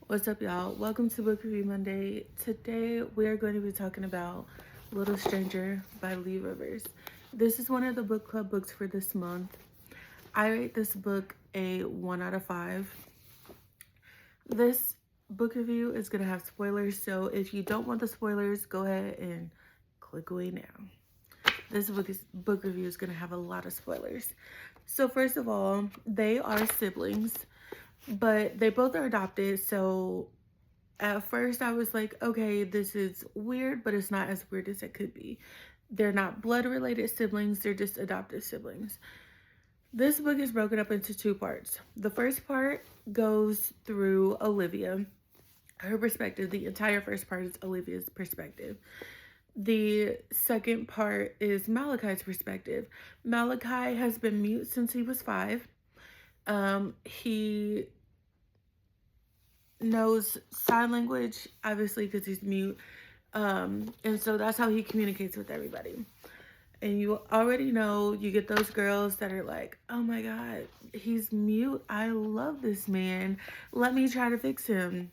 What's up, y'all? Welcome to Book Review Monday. Today we are going to be talking about Little Stranger by Leigh Rivers. This is one of the book club books for this month. I rate this book a 1 out of 5. This book review is going to have spoilers, so if you don't want the spoilers, go ahead and click away now. This book review is going to have a lot of spoilers. So first of all, they are siblings, but they both are adopted. So at first I was like, okay, this is weird, but it's not as weird as it could be. They're not blood related siblings, they're just adopted siblings. This book is broken up into 2 parts. The first part goes through Olivia, her perspective. The entire first part is Olivia's perspective. The second part is Malachi's perspective. Malachi has been mute since he was 5. He knows sign language, obviously, because he's mute. And so that's how he communicates with everybody. And you already know, you get those girls that are like, oh my God, he's mute. I love this man. Let me try to fix him.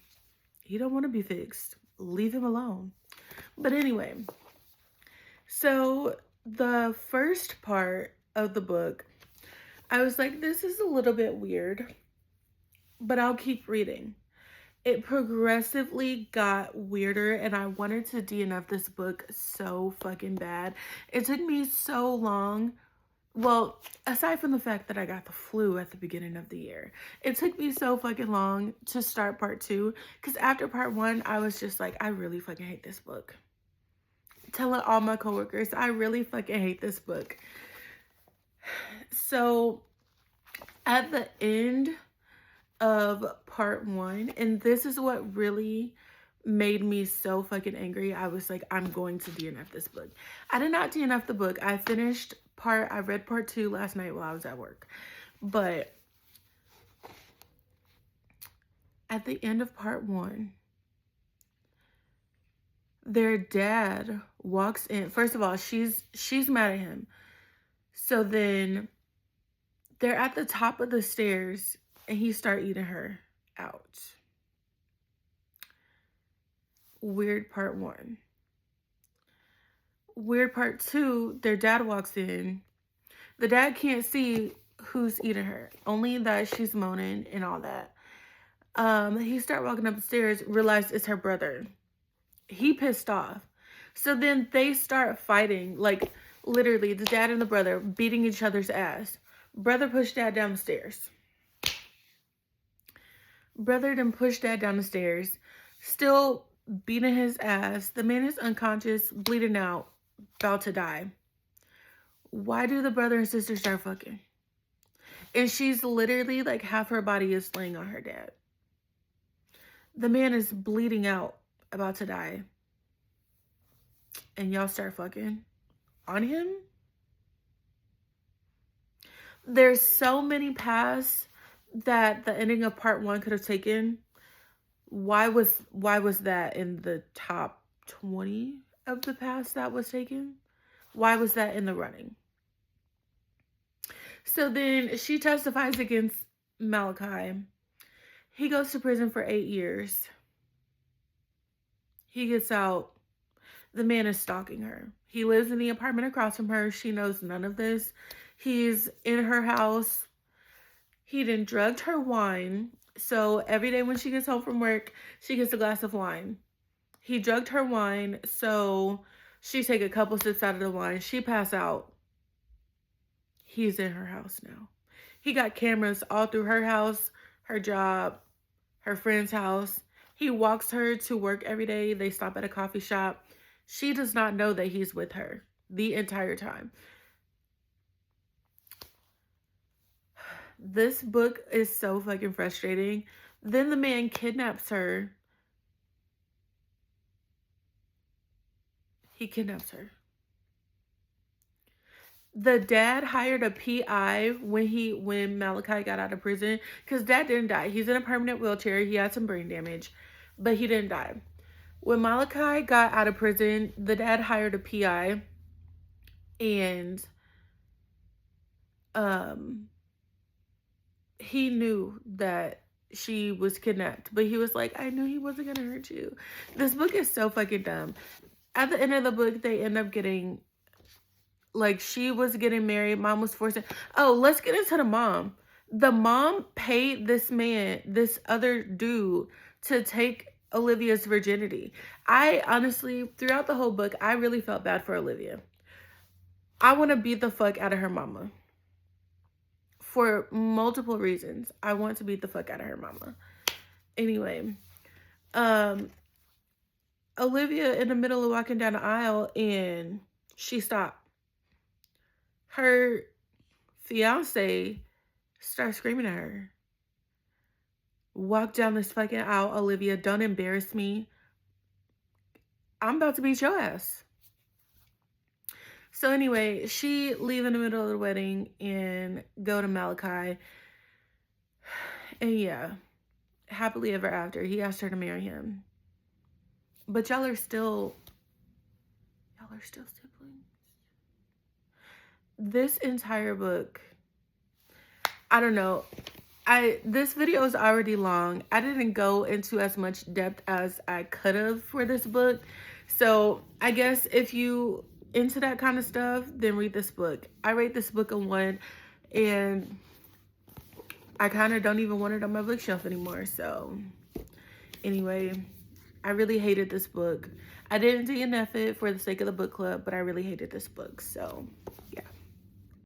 He don't want to be fixed. Leave him alone. But anyway, so the first part of the book, I was like, this is a little bit weird, but I'll keep reading. It progressively got weirder, and I wanted to DNF this book so fucking bad. It took me so long. Well, aside from the fact that I got the flu at the beginning of the year, it took me so fucking long to start part 2. Because after part 1, I was just like, I really fucking hate this book. Telling all my coworkers, I really fucking hate this book. So at the end of part 1, and this is what really made me so fucking angry, I was like, I'm going to DNF this book. I did not DNF the book. I read part 2 last night while I was at work. But at the end of part 1, their dad walks in. First of all, she's mad at him. So then they're at the top of the stairs and he start eating her out. Weird part 1. Weird part 2, their dad walks in. The dad can't see who's eating her, only that she's moaning and all that. He start walking up the stairs, realize it's her brother. He pissed off. So then they start fighting, like literally the dad and the brother beating each other's ass. Brother pushed dad down the stairs. Brother then pushed dad down the stairs, still beating his ass. The man is unconscious, bleeding out, about to die. Why do the brother and sister start fucking? And she's literally like half her body is laying on her dad. The man is bleeding out, about to die. And y'all start fucking on him? There's so many paths that the ending of part 1 could have taken. Why was that in the top 20 of the paths that was taken? Why was that in the running? So then she testifies against Malachi. He goes to prison for 8 years. He gets out. The man is stalking her. He lives in the apartment across from her. She knows none of this. He's in her house. He then drugged her wine. So every day when she gets home from work, she gets a glass of wine. He drugged her wine. So she take a couple sips out of the wine. She pass out. He's in her house now. He got cameras all through her house, her job, her friend's house. He walks her to work every day. They stop at a coffee shop. She does not know that he's with her the entire time. This book is so fucking frustrating. Then the man kidnaps her. He kidnaps her. The dad hired a PI when Malachi got out of prison, because dad didn't die. He's in a permanent wheelchair. He had some brain damage, but he didn't die. When Malachi got out of prison, the dad hired a PI, and he knew that she was kidnapped. But he was like, I knew he wasn't gonna hurt you. This book is so fucking dumb. At the end of the book, they end up getting, like, she was getting married. Mom was forcing. Oh, let's get into the mom. The mom paid this man, this other dude, to take Olivia's virginity. I honestly, throughout the whole book, I really felt bad for Olivia. I want to beat the fuck out of her mama. For multiple reasons. I want to beat the fuck out of her mama. Anyway, Olivia in the middle of walking down the aisle and she stopped. Her fiance starts screaming at her. Walk down this fucking aisle, Olivia. Don't embarrass me. I'm about to beat your ass. So anyway, she leave in the middle of the wedding and go to Malachi. And yeah, happily ever after, he asked her to marry him. But y'all are still siblings. This entire book, I don't know. This video is already long. I didn't go into as much depth as I could have for this book. So I guess if you into that kind of stuff, then read this book. I rate this book a 1, and I kind of don't even want it on my bookshelf anymore. So anyway, I really hated this book. I didn't DNF it for the sake of the book club, but I really hated this book. So yeah.